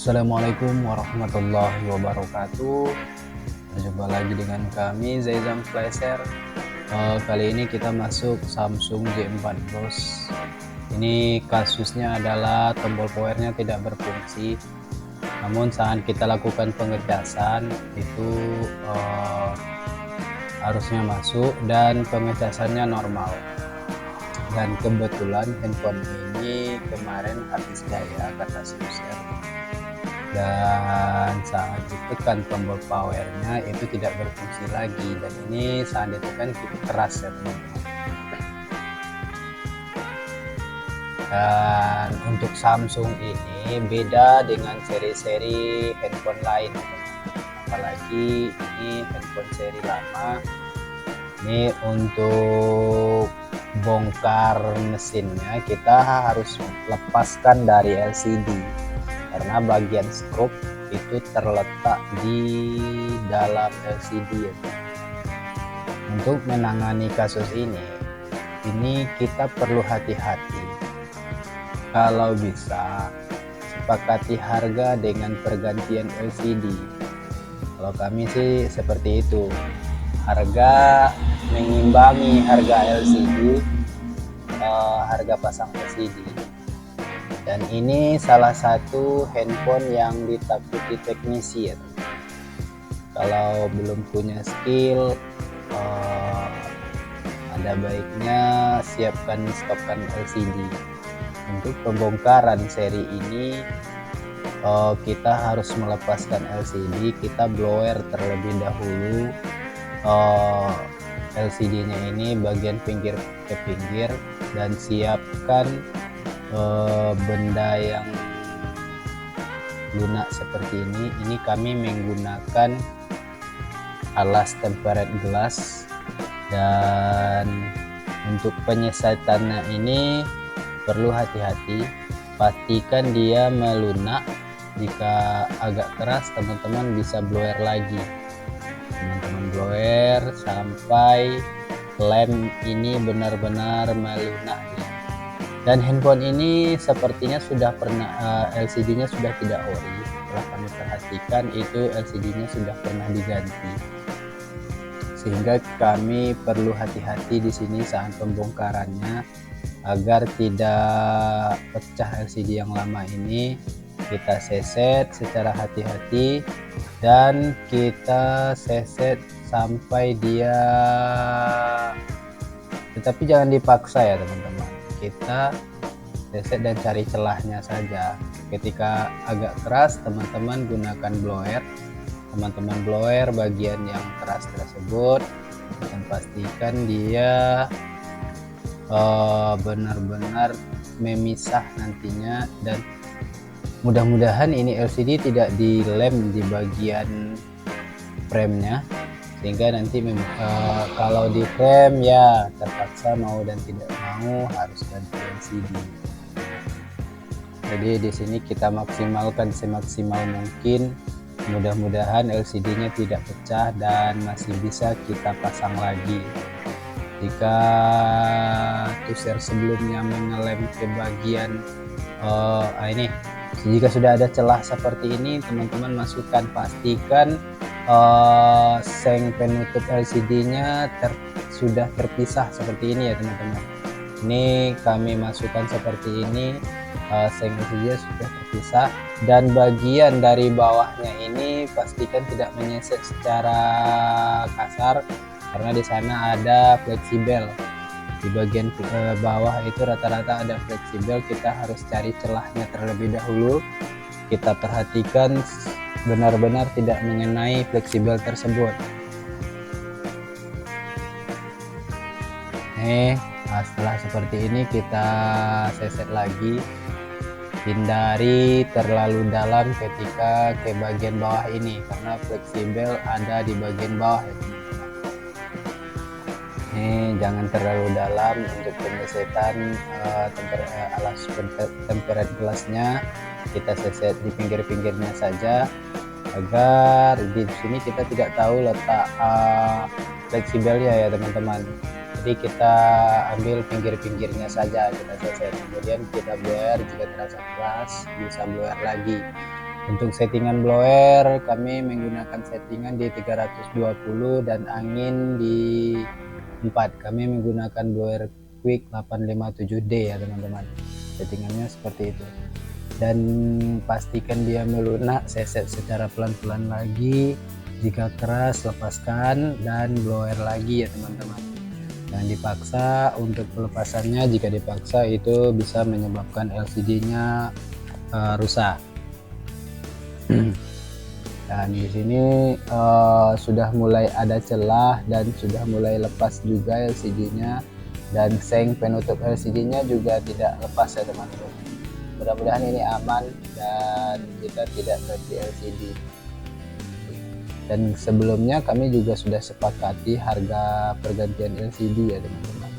Assalamualaikum warahmatullahi wabarakatuh. Berjumpa lagi dengan kami Zaizam Flasher. Kali ini kita masuk Samsung J4 Plus. Ini kasusnya adalah tombol powernya tidak berfungsi. Namun saat kita lakukan pengecasan itu harusnya masuk dan pengecasannya normal. Dan kebetulan handphone ini kemarin habis daya kata si user, dan saat ditekan tombol powernya itu tidak berfungsi lagi, dan ini saat ditekan cukup keras ya teman-teman. Dan untuk Samsung ini beda dengan seri-seri handphone lain, apalagi ini handphone seri lama. Ini untuk bongkar mesinnya kita harus lepaskan dari LCD karena bagian skrup itu terletak di dalam LCD ya. Untuk menangani kasus ini kita perlu hati-hati. Kalau bisa sepakati harga dengan pergantian LCD. Kalau kami sih seperti itu, harga mengimbangi harga LCD, harga pasang LCD. Dan ini salah satu handphone yang ditakuti teknisi ya. Kalau belum punya skill, ada baiknya stopkan LCD. Untuk pembongkaran seri ini kita harus melepaskan LCD, kita blower terlebih dahulu LCD-nya ini bagian pinggir ke pinggir, dan siapkan benda yang lunak seperti ini. Ini kami menggunakan alas tempered glass, dan untuk penyesatannya ini perlu hati-hati, pastikan dia melunak. Jika agak keras teman-teman bisa blower lagi, teman-teman blower sampai lem ini benar-benar melunak. Dan handphone ini sepertinya sudah pernah LCD-nya sudah tidak ori. Setelah kami perhatikan itu LCD-nya sudah pernah diganti, sehingga kami perlu hati-hati di sini saat pembongkarannya agar tidak pecah LCD yang lama ini. Kita seset secara hati-hati dan kita seset sampai dia, tetapi jangan dipaksa ya teman-teman. Kita seset dan cari celahnya saja. Ketika agak keras teman-teman gunakan blower, teman-teman blower bagian yang keras tersebut, dan pastikan dia benar-benar memisah nantinya. Dan mudah-mudahan ini LCD tidak dilem di bagian framenya, sehingga nanti kalau di frame ya terpaksa mau dan tidak mau harus ganti LCD. Jadi di sini kita maksimalkan semaksimal mungkin. Mudah-mudahan LCD-nya tidak pecah dan masih bisa kita pasang lagi. Jika tuser sebelumnya mengelem ke bagian ini, jika sudah ada celah seperti ini teman-teman masukkan, pastikan seng penutup LCD-nya sudah terpisah seperti ini ya teman-teman. Ini kami masukkan seperti ini, seng LCD-nya sudah terpisah, dan bagian dari bawahnya ini pastikan tidak menyeset secara kasar karena di sana ada fleksibel. Di bagian bawah itu rata-rata ada fleksibel, kita harus cari celahnya terlebih dahulu. Kita perhatikan benar-benar tidak mengenai fleksibel tersebut. Setelah seperti ini kita seset lagi. Hindari terlalu dalam ketika ke bagian bawah ini karena fleksibel ada di bagian bawah ya. Jangan terlalu dalam untuk penyesetan alas tempered glassnya. Kita seset di pinggir-pinggirnya saja agar di sini kita tidak tahu letak fleksibelnya ya teman-teman. Jadi kita ambil pinggir-pinggirnya saja, kita seset, kemudian kita blower. Jika terasa keras bisa blower lagi. Untuk settingan blower kami menggunakan settingan di 320 dan angin di 4. Kami menggunakan blower quick 857D ya teman-teman, settingannya seperti itu. Dan pastikan dia melunak, seset secara pelan-pelan lagi, jika keras lepaskan dan blower lagi ya teman-teman. Jangan dipaksa untuk pelepasannya, jika dipaksa itu bisa menyebabkan LCD nya rusak. Dan di sini sudah mulai ada celah dan sudah mulai lepas juga LCD-nya, dan seng penutup LCD-nya juga tidak lepas ya teman-teman. Mudah-mudahan ini aman dan kita tidak ganti LCD. Dan sebelumnya kami juga sudah sepakati harga pergantian LCD ya teman-teman.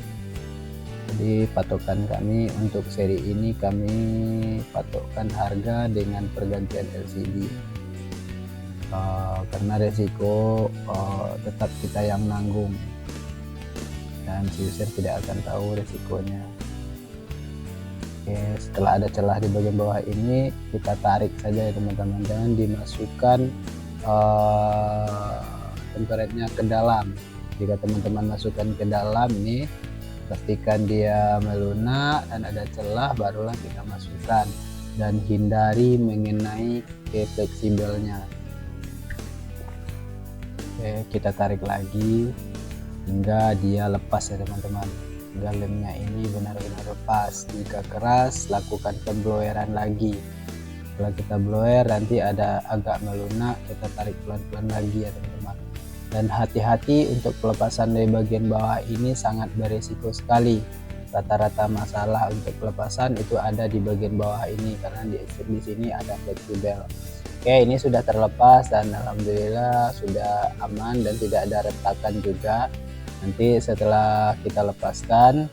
Jadi patokan kami untuk seri ini, kami patokkan harga dengan pergantian LCD. Karena resiko tetap kita yang nanggung dan si user tidak akan tahu resikonya. Oke, setelah ada celah di bagian bawah ini kita tarik saja ya teman-teman, jangan dimasukkan temperetnya ke dalam. Jika teman-teman masukkan ke dalam ini, pastikan dia melunak dan ada celah, barulah kita masukkan, dan hindari mengenai ke fleksibelnya. Oke, kita tarik lagi hingga dia lepas ya teman-teman, hingga lemnya ini benar-benar lepas. Jika keras, lakukan pembloweran lagi. Setelah kita blower nanti ada agak melunak, kita tarik pelan-pelan lagi ya teman-teman. Dan hati-hati untuk pelepasan dari bagian bawah ini sangat berisiko sekali. Rata-rata masalah untuk pelepasan itu ada di bagian bawah ini, karena di sini ada fleksibel. Oke, ini sudah terlepas dan alhamdulillah sudah aman dan tidak ada retakan juga. Nanti setelah kita lepaskan,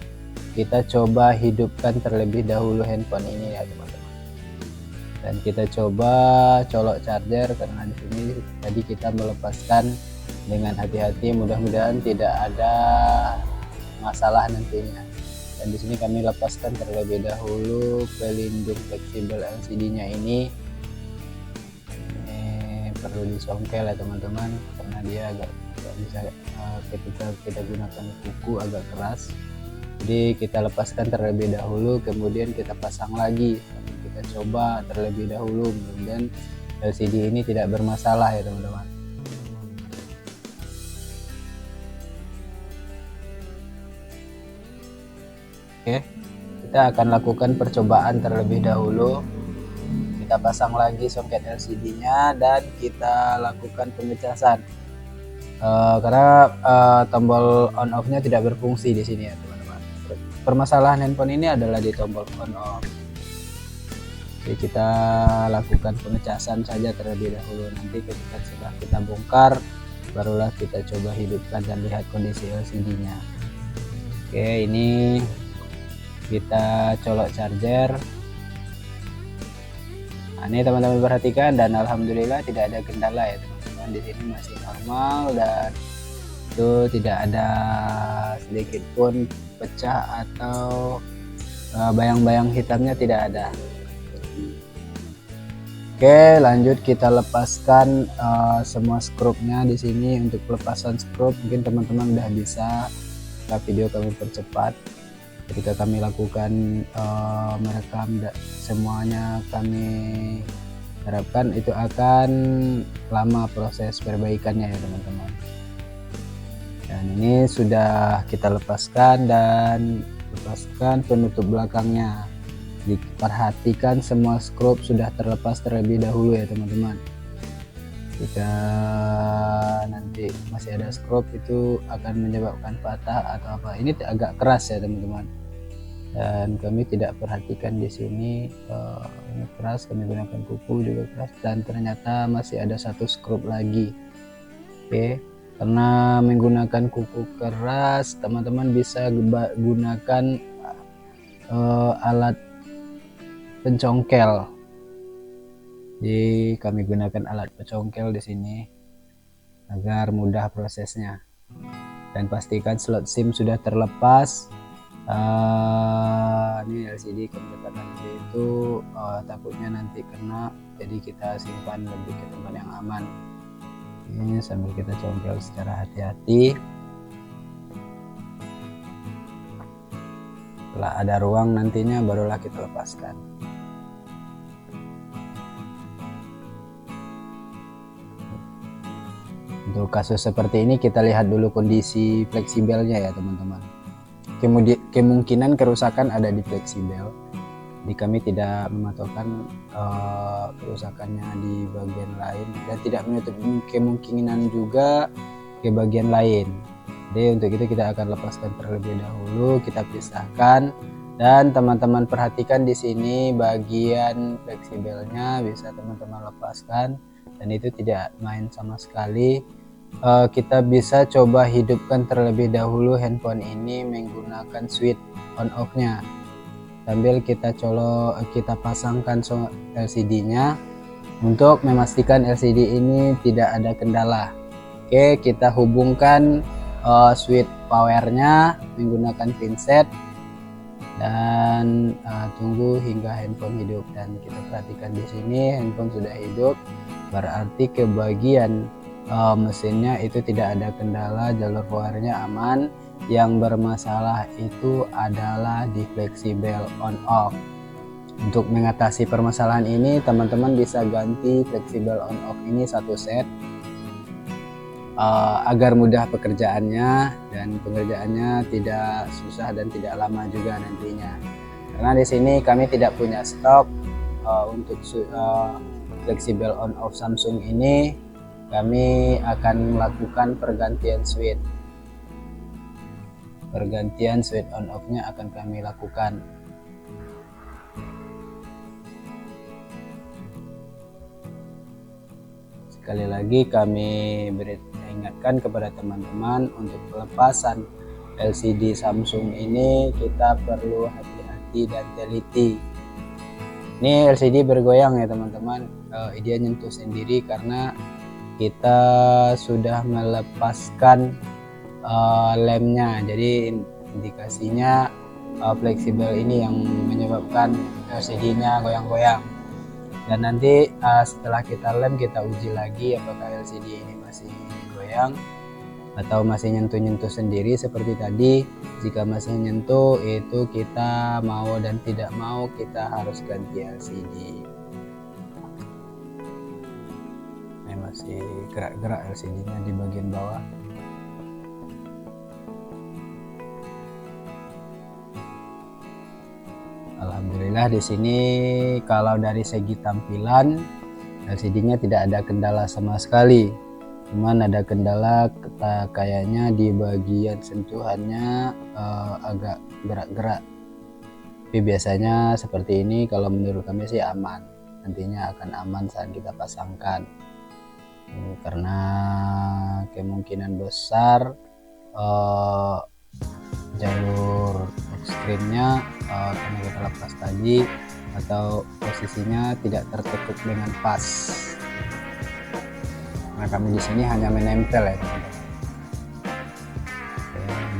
kita coba hidupkan terlebih dahulu handphone ini ya teman-teman. Dan kita coba colok charger, karena di sini tadi kita melepaskan dengan hati-hati, mudah-mudahan tidak ada masalah nantinya. Dan di sini kami lepaskan terlebih dahulu pelindung fleksibel LCD-nya ini perlu disongkel ya teman-teman, karena dia agak bisa ketika kita gunakan kuku agak keras. Jadi kita lepaskan terlebih dahulu, kemudian kita pasang lagi. Kita coba terlebih dahulu, kemudian LCD ini tidak bermasalah ya teman-teman. Oke, kita akan lakukan percobaan terlebih dahulu. Kita pasang lagi soket LCD-nya dan kita lakukan pengecasan. Karena tombol on off-nya tidak berfungsi di sini ya teman-teman. Permasalahan handphone ini adalah di tombol on off. Jadi kita lakukan pengecasan saja terlebih dahulu. Nanti ketika sudah kita bongkar, barulah kita coba hidupkan dan lihat kondisi LCD-nya. Oke, ini kita colok charger. Nah, ini teman-teman perhatikan, dan alhamdulillah tidak ada kendala ya teman-teman. Di sini masih normal dan itu tidak ada sedikit pun pecah atau bayang-bayang hitamnya tidak ada. Oke, lanjut kita lepaskan semua skrupnya di sini. Untuk pelepasan skrup mungkin teman-teman udah bisa, video kami percepat. Ketika kami lakukan merekam semuanya, kami harapkan itu akan lama proses perbaikannya ya teman-teman. Dan ini sudah kita lepaskan dan lepaskan penutup belakangnya. Diperhatikan semua skrup sudah terlepas terlebih dahulu ya teman-teman. Jika nanti masih ada skrup, itu akan menyebabkan patah atau apa. Ini agak keras ya teman-teman, dan kami tidak perhatikan di sini. Ini keras, kami gunakan kuku juga keras, dan ternyata masih ada satu skrup lagi. Oke, karena menggunakan kuku keras, teman-teman bisa gunakan alat pencongkel. Jadi kami gunakan alat pencongkel di sini agar mudah prosesnya. Dan pastikan slot SIM sudah terlepas. Ini LCD, pendekatan itu takutnya nanti kena jadi kita simpan lebih ke tempat yang aman. Ini sambil kita congkel secara hati-hati. Setelah ada ruang nantinya barulah kita lepaskan. Untuk kasus seperti ini kita lihat dulu kondisi fleksibelnya ya teman-teman. Kemungkinan kerusakan ada di fleksibel. Jadi kami tidak mematokkan kerusakannya di bagian lain dan tidak menutup kemungkinan juga ke bagian lain. Jadi untuk itu kita akan lepaskan terlebih dahulu, kita pisahkan, dan teman-teman perhatikan di sini bagian fleksibelnya bisa teman-teman lepaskan dan itu tidak main sama sekali. Kita bisa coba hidupkan terlebih dahulu handphone ini menggunakan switch on off-nya. Sambil kita pasangkan LCD-nya untuk memastikan LCD ini tidak ada kendala. Oke, kita hubungkan switch powernya menggunakan pinset dan tunggu hingga handphone hidup. Dan kita perhatikan di sini handphone sudah hidup, berarti ke bagian mesinnya itu tidak ada kendala, jalur powernya aman. Yang bermasalah itu adalah di fleksibel on off. Untuk mengatasi permasalahan ini teman-teman bisa ganti fleksibel on off ini satu set agar mudah pekerjaannya dan pengerjaannya tidak susah dan tidak lama juga nantinya. Karena di sini kami tidak punya stok untuk fleksibel on off Samsung ini. Kami akan melakukan pergantian switch on off nya akan kami lakukan. Sekali lagi kami ingatkan kepada teman-teman untuk pelepasan LCD Samsung ini kita perlu hati-hati dan teliti. Ini LCD bergoyang ya teman-teman, dia nyentuh sendiri karena kita sudah melepaskan lemnya, jadi indikasinya fleksibel ini yang menyebabkan LCD-nya goyang-goyang. Dan nanti setelah kita lem kita uji lagi apakah LCD ini masih goyang atau masih nyentuh-nyentuh sendiri seperti tadi. Jika masih nyentuh itu kita mau dan tidak mau kita harus ganti LCD. Ini masih gerak-gerak LCD-nya di bagian bawah. Alhamdulillah di sini kalau dari segi tampilan LCD-nya tidak ada kendala sama sekali. Cuman ada kendala kayaknya di bagian sentuhannya agak gerak-gerak. Tapi biasanya seperti ini kalau menurut kami sih aman. Nantinya akan aman saat kita pasangkan. Karena kemungkinan besar jalur ekstrimnya karena kita lepas tadi atau posisinya tidak tertutup dengan pas. Nah kami di sini hanya menempel ya teman-teman.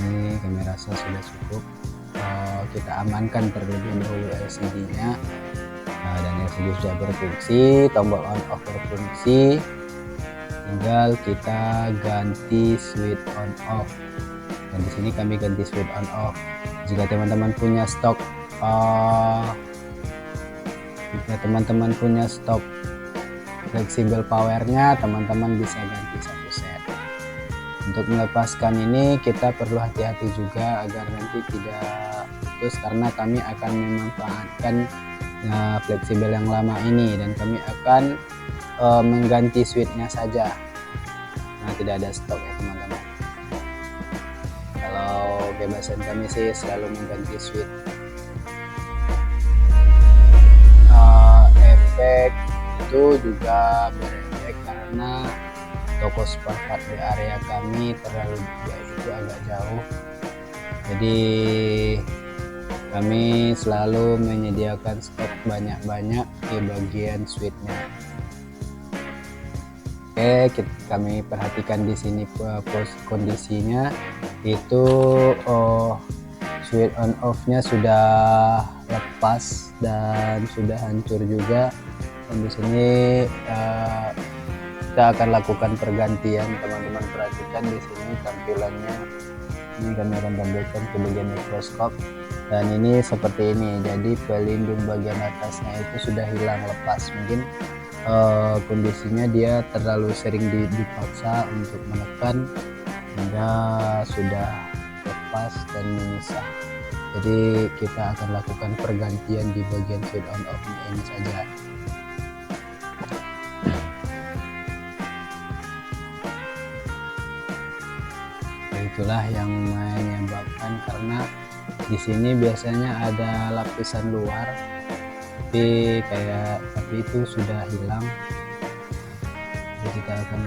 Ini kami rasa sudah cukup. Kita amankan terlebih dahulu LCD-nya dan LCD sudah berfungsi, tombol on off berfungsi. Tinggal kita ganti switch on off. Dan di sini kami ganti switch on off. Jika teman-teman punya stok fleksibel powernya, teman-teman bisa ganti satu set. Untuk melepaskan ini kita perlu hati-hati juga agar nanti tidak putus, karena kami akan memanfaatkan fleksibel yang lama ini dan kami akan mengganti switchnya saja. Nah tidak ada stok ya teman-teman. Kalau kebiasaan kami sih selalu mengganti switch. Efek itu juga berefek karena toko spare part di area kami terlalu itu agak jauh, jadi kami selalu menyediakan stok banyak-banyak di bagian switchnya. Oke, kami perhatikan di sini kondisinya itu switch on off nya sudah lepas dan sudah hancur juga. Dan di sini kita akan lakukan pergantian. Teman-teman perhatikan di sini tampilannya. Ini kami akan tampilkan ke bagian mikroskop, dan ini seperti ini. Jadi pelindung bagian atasnya itu sudah hilang, lepas. Mungkin kondisinya dia terlalu sering dipaksa untuk menekan hingga sudah lepas dan memisah. Jadi kita akan lakukan pergantian di bagian switch on off ini saja. Itulah yang menyebabkan, karena di sini biasanya ada lapisan luar, tapi itu sudah hilang. Jadi kita akan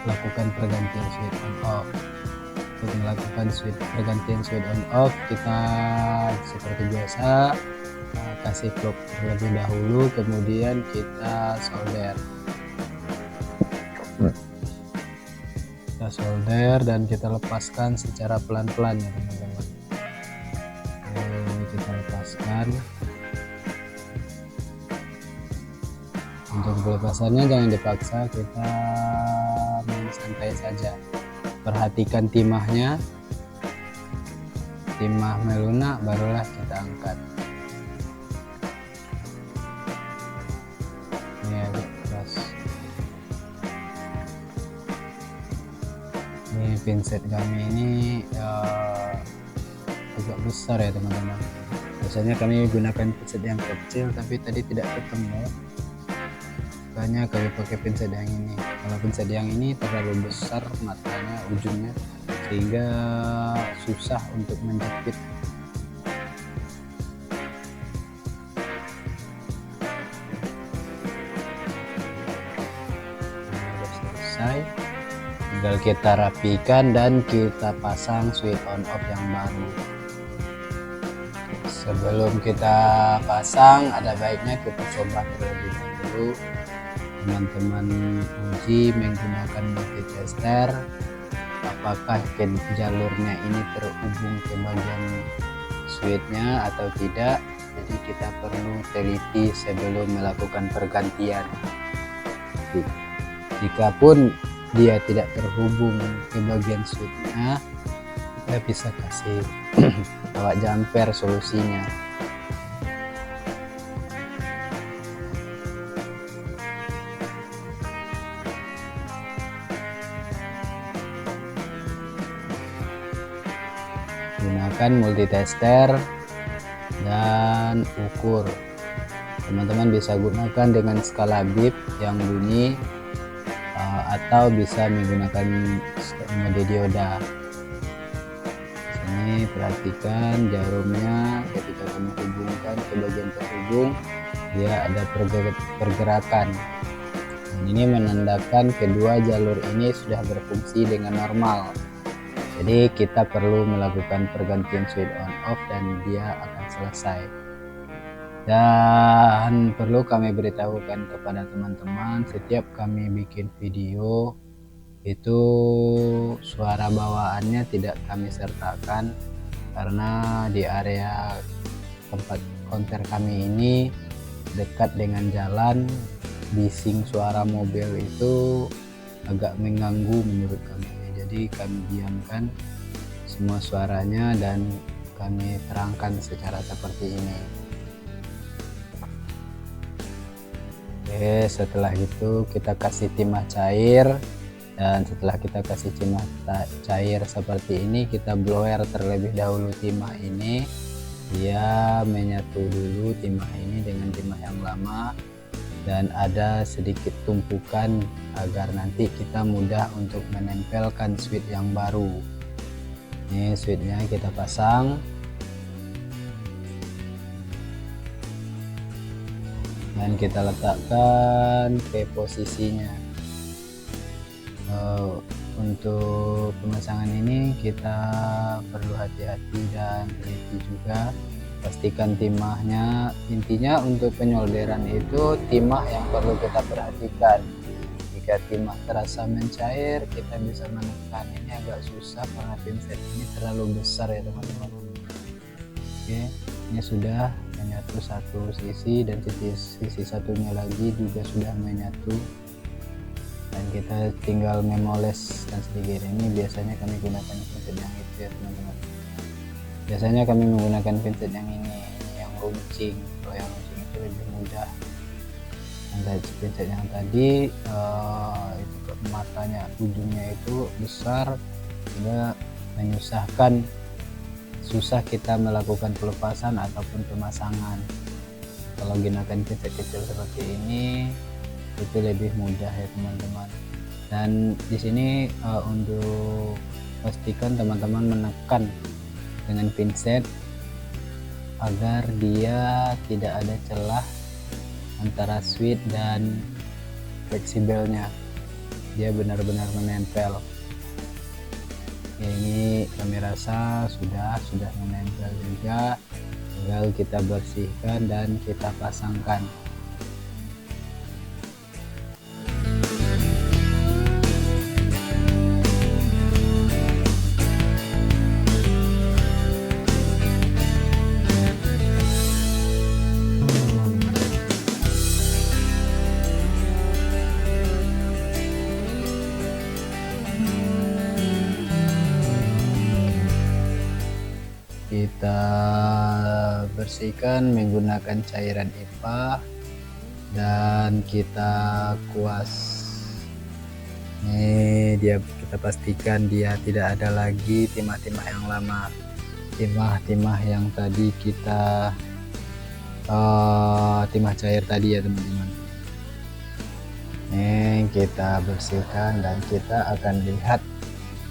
lakukan pergantian switch on off. Untuk melakukan pergantian switch on off, kita seperti biasa kasih plug terlebih dahulu, kemudian kita solder. Dan kita lepaskan secara pelan-pelan ya teman-teman. Ini kita lepaskan. Untuk pelepasannya jangan dipaksa, kita main santai saja. Perhatikan timahnya, timah melunak, barulah kita angkat. Ini agak keras. Ini pinset kami ini agak besar ya teman-teman. Biasanya kami gunakan pinset yang kecil, tapi tadi tidak ketemu, makanya kami pakai pinset yang ini. Kalau pinset yang ini terlalu besar matanya, ujungnya, sehingga susah untuk menjepit. Sudah selesai, tinggal kita rapikan dan kita pasang switch on off yang baru. Sebelum kita pasang, ada baiknya kita coba terlebih dahulu. Teman-teman uji menggunakan multitester, apakah jalurnya ini terhubung ke bagian switchnya atau tidak. Jadi kita perlu teliti sebelum melakukan pergantian. Jikapun dia tidak terhubung ke bagian switchnya, kita bisa kasih kawat jumper solusinya. Gunakan multitester dan ukur. Teman-teman bisa gunakan dengan skala bip yang bunyi, atau bisa menggunakan mode dioda. Sini perhatikan jarumnya, ketika kamu hubungkan ke bagian terhubung, dia ada pergerakan. Dan ini menandakan kedua jalur ini sudah berfungsi dengan normal. Jadi kita perlu melakukan pergantian switch on off dan dia akan selesai. Dan perlu kami beritahukan kepada teman-teman, setiap kami bikin video itu suara bawaannya tidak kami sertakan, karena di area tempat konter kami ini dekat dengan jalan, bising suara mobil itu agak mengganggu menurut kami. Jadi kami diamkan semua suaranya dan kami terangkan secara seperti ini. Oke, setelah itu kita kasih timah cair, dan setelah kita kasih timah cair seperti ini, kita blower terlebih dahulu timah ini. Dia menyatu dulu timah ini dengan timah yang lama, dan ada sedikit tumpukan agar nanti kita mudah untuk menempelkan switch yang baru. Ini switchnya kita pasang. Dan kita letakkan ke posisinya. Untuk pemasangan ini kita perlu hati-hati dan teliti juga. Pastikan timahnya, intinya untuk penyolderan itu timah yang perlu kita perhatikan. Jika timah terasa mencair, kita bisa menekan. Ini agak susah karena pinset ini terlalu besar ya teman-teman. Oke, ini sudah menyatu satu sisi, dan sisi satunya lagi juga sudah menyatu, dan kita tinggal memoles dan sedikit. Ini biasanya kami gunakan pinset yang itu ya teman-teman. Biasanya kami menggunakan pinset yang ini, yang runcing. Kalau yang runcing itu lebih mudah. Dan pinset yang tadi itu matanya, ujungnya itu besar sehingga menyusahkan, susah kita melakukan pelepasan ataupun pemasangan. Kalau gunakan pinset kecil seperti ini itu lebih mudah ya teman-teman. Dan di sini untuk pastikan teman-teman menekan dengan pinset agar dia tidak ada celah antara switch dan fleksibelnya, dia benar-benar menempel. Ini kami rasa sudah menempel juga, tinggal kita bersihkan dan kita pasangkan. Kita bersihkan menggunakan cairan IPA dan kita kuas. Ini kita pastikan dia tidak ada lagi timah-timah yang lama, timah-timah yang tadi kita timah cair tadi ya teman-teman. Ini kita bersihkan dan kita akan lihat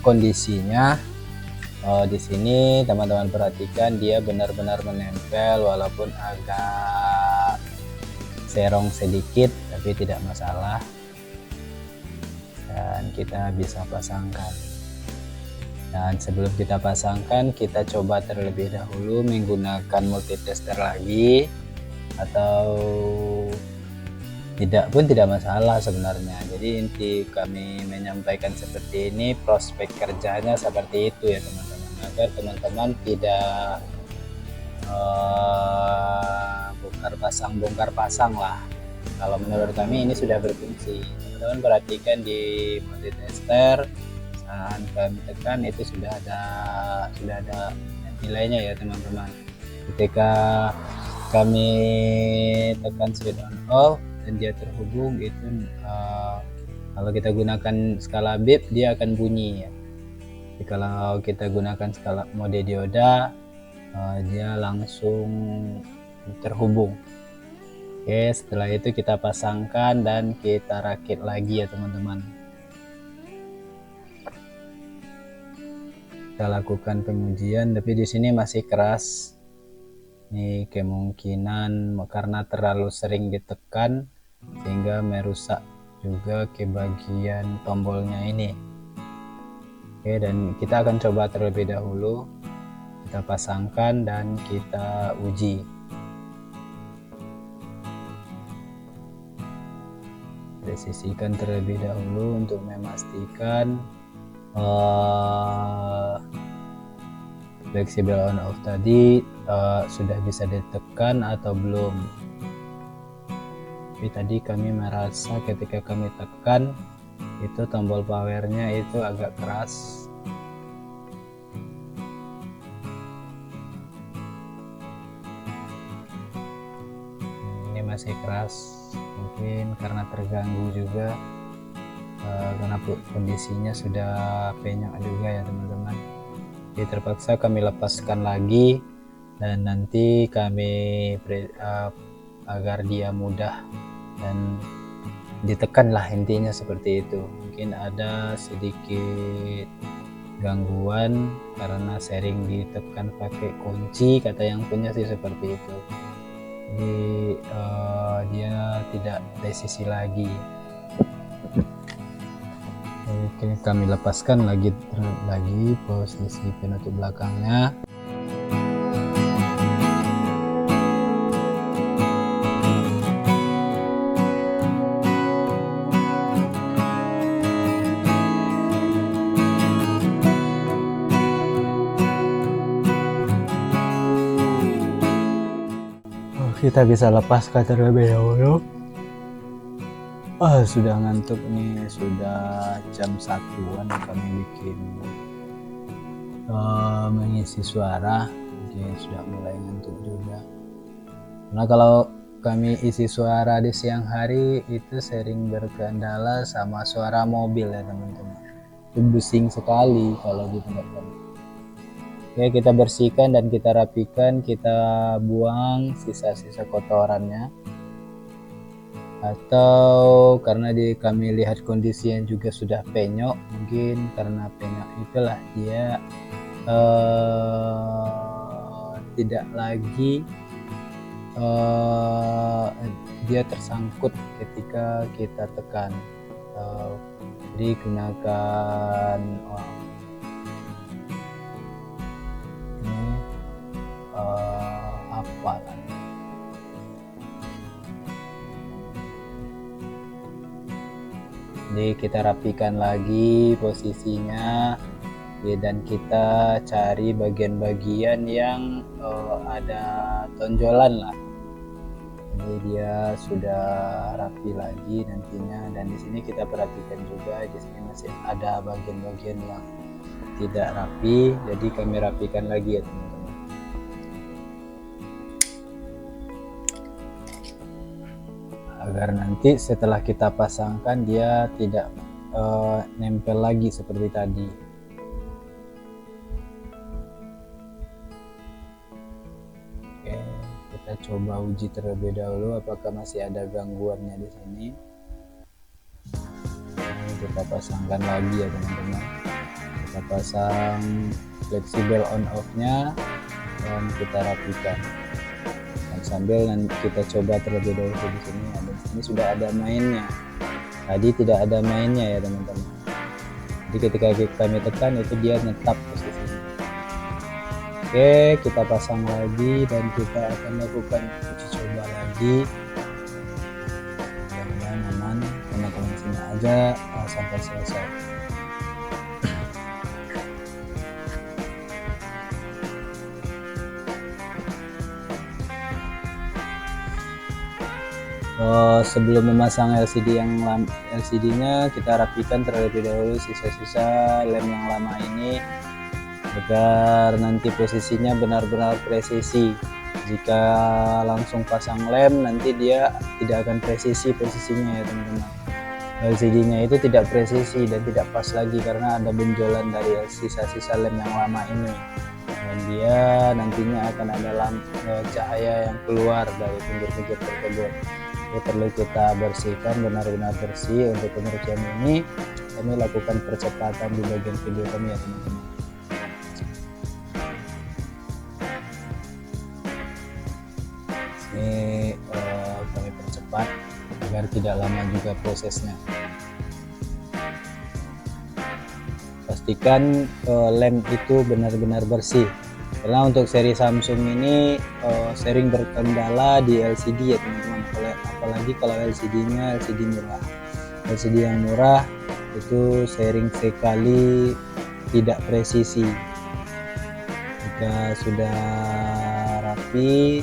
kondisinya. Di sini teman-teman perhatikan dia benar-benar menempel, walaupun agak serong sedikit tapi tidak masalah, dan kita bisa pasangkan. Dan sebelum kita pasangkan, kita coba terlebih dahulu menggunakan multitester lagi, atau tidak pun tidak masalah sebenarnya. Jadi inti kami menyampaikan seperti ini, prospek kerjanya seperti itu ya teman-teman, agar teman-teman tidak bongkar pasang lah. Kalau menurut kami ini sudah berfungsi. Teman-teman perhatikan di multitester, saat kami tekan itu sudah ada nilainya ya teman-teman. Ketika kami tekan switch on off dan dia terhubung, itu kalau kita gunakan skala bip dia akan bunyi ya. Jadi kalau kita gunakan skala mode dioda, dia langsung terhubung. Oke, setelah itu kita pasangkan dan kita rakit lagi ya teman-teman. Kita lakukan pengujian, tapi di sini masih keras. Ini kemungkinan karena terlalu sering ditekan sehingga merusak juga ke bagian tombolnya ini. Oke, dan kita akan coba terlebih dahulu, kita pasangkan dan kita uji. Presisikan terlebih dahulu untuk memastikan fleksibel on off tadi sudah bisa ditekan atau belum. Tapi tadi kami merasa ketika kami tekan itu tombol powernya itu agak keras. Ini masih keras, mungkin karena terganggu juga, karena kondisinya sudah penyok juga ya teman-teman. Jadi terpaksa kami lepaskan lagi, dan nanti kami agar dia mudah dan ditekan lah, intinya seperti itu. Mungkin ada sedikit gangguan karena sering ditekan pakai kunci, kata yang punya sih seperti itu. Jadi dia tidak presisi lagi. Oke, kami lepaskan lagi posisi penutup belakangnya. kita bisa lepaskan terlebih dahulu. Sudah ngantuk nih, sudah jam 1-an kami bikin mengisi suara, jadi sudah mulai ngantuk juga. Karena kalau kami isi suara di siang hari itu sering berkendala sama suara mobil ya teman-teman. Itu bising sekali kalau di tempat kami. Oke, kita bersihkan dan kita rapikan, kita buang sisa-sisa kotorannya. Atau karena kami lihat kondisinya juga sudah penyok, mungkin karena penyok itulah dia tidak lagi dia tersangkut ketika kita tekan. Jadi gunakan ini apa lah, jadi kita rapikan lagi posisinya ya, dan kita cari bagian-bagian yang ada tonjolan lah. Jadi dia sudah rapi lagi nantinya, dan di sini kita perhatikan juga di sini masih ada bagian-bagian yang tidak rapi, jadi kami rapikan lagi ya teman-teman. Agar nanti setelah kita pasangkan dia tidak nempel lagi seperti tadi. Oke, kita coba uji terlebih dahulu apakah masih ada gangguannya di sini. Ini kita pasangkan lagi ya teman-teman. Kita pasang fleksibel on off-nya dan kita rapikan. Sambil nanti kita coba terlebih dahulu di sini. Ini sudah ada mainnya. Tadi tidak ada mainnya ya teman-teman. Jadi ketika kami tekan itu dia tetap posisinya. Oke, kita pasang lagi dan kita akan lakukan uji coba lagi. Mudah-mudahan aman, teman-teman sini aja sampai selesai. Sebelum memasang LCD-nya kita rapikan terlebih dahulu sisa-sisa lem yang lama ini agar nanti posisinya benar-benar presisi. Jika langsung pasang lem nanti dia tidak akan presisi posisinya ya teman-teman. LCD-nya itu tidak presisi dan tidak pas lagi karena ada benjolan dari sisa-sisa lem yang lama ini, dan dia nantinya akan ada cahaya yang keluar dari pinggir-pinggir tersebut. Ini perlu kita bersihkan benar-benar bersih. Untuk pembersihan ini kami lakukan percepatan di bagian video kami ya teman-teman. Ini kami percepat agar tidak lama juga prosesnya. Pastikan lem itu benar-benar bersih, karena untuk seri Samsung ini sering berkendala di LCD ya teman-teman. Apalagi kalau LCD-nya LCD murah. LCD yang murah itu sering sekali tidak presisi. Jika sudah rapi,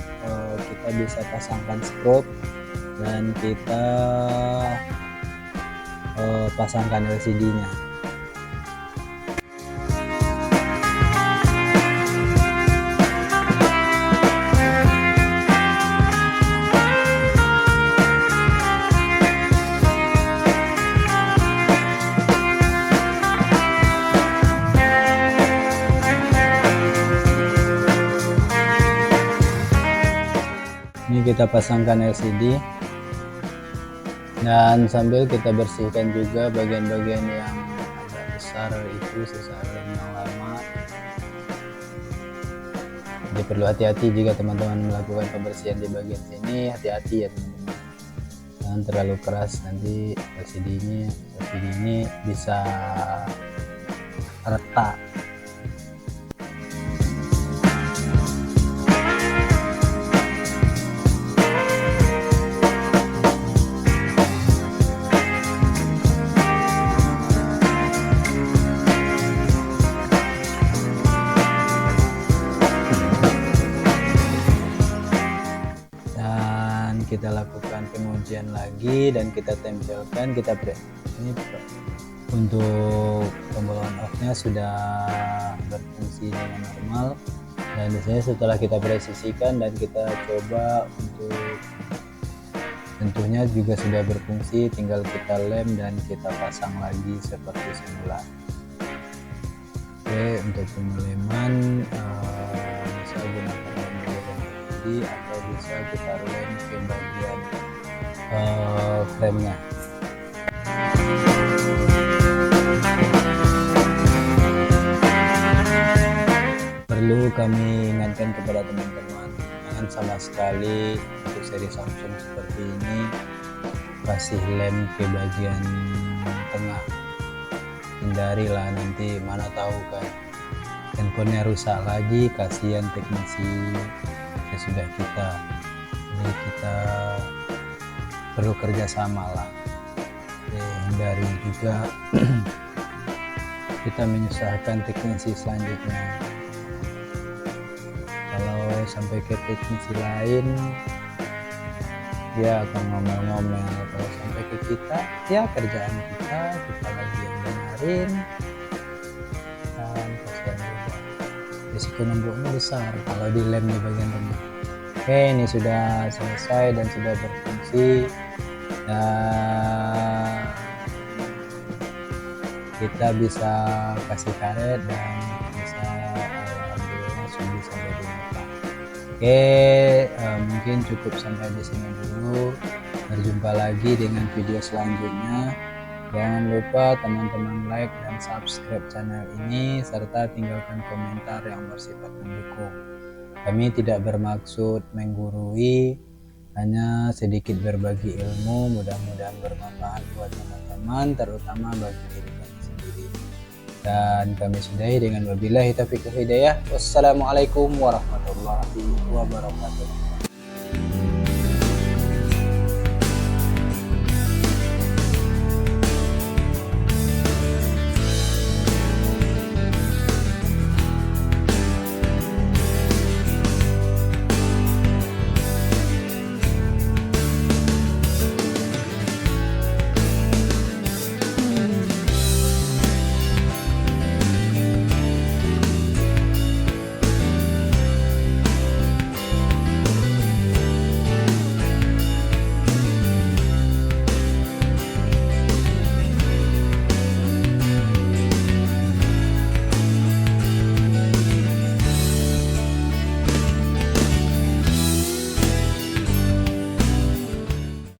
kita bisa pasangkan strobe dan kita pasangkan LCD-nya. Ini kita pasangkan LCD dan sambil kita bersihkan juga bagian-bagian yang agak besar itu sisa lem yang lama. Jadi perlu hati-hati jika teman-teman melakukan pembersihan di bagian sini, hati-hati ya teman-teman, jangan terlalu keras, nanti LCD ini bisa retak. kita lakukan pengujian lagi dan kita tempelkan. Ini untuk tombol on off nya sudah berfungsi dengan normal, dan di sini setelah kita presisikan dan kita coba untuk tentunya juga sudah berfungsi, tinggal kita lem dan kita pasang lagi seperti semula. Oke, untuk pengeleman bisa gunakan lem tadi atau bisa kita lem ke bagian frame-nya. Perlu kami ingatkan kepada teman-teman, jangan sama sekali untuk seri Samsung seperti ini kasih lem ke bagian tengah. Hindarilah, nanti mana tahu kan handphonenya rusak lagi, kasihan teknisi sesudah kita. Jadi kita perlu kerjasama lah. Hindari juga kita menyusahkan teknisi selanjutnya. Kalau sampai ke teknisi lain dia akan ngomel-ngomel, kalau sampai ke kita ya kerjaan kita lagi yang benerin, dan kasihan juga, risiko numpuknya besar kalau dilem di bagian tengah. Oke, ini sudah selesai dan sudah berfungsi, dan kita bisa kasih karet dan bisa langsung bisa digunakan. Oke, mungkin cukup sampai di sini dulu. Berjumpa lagi dengan video selanjutnya. Jangan lupa teman-teman like dan subscribe channel ini serta tinggalkan komentar yang bersifat mendukung. Kami tidak bermaksud menggurui, hanya sedikit berbagi ilmu, mudah-mudahan bermanfaat buat teman-teman, terutama bagi diri kami sendiri. Dan kami sudahi dengan wabillahi taufiq wal hidayah. Wassalamualaikum warahmatullahi wabarakatuh.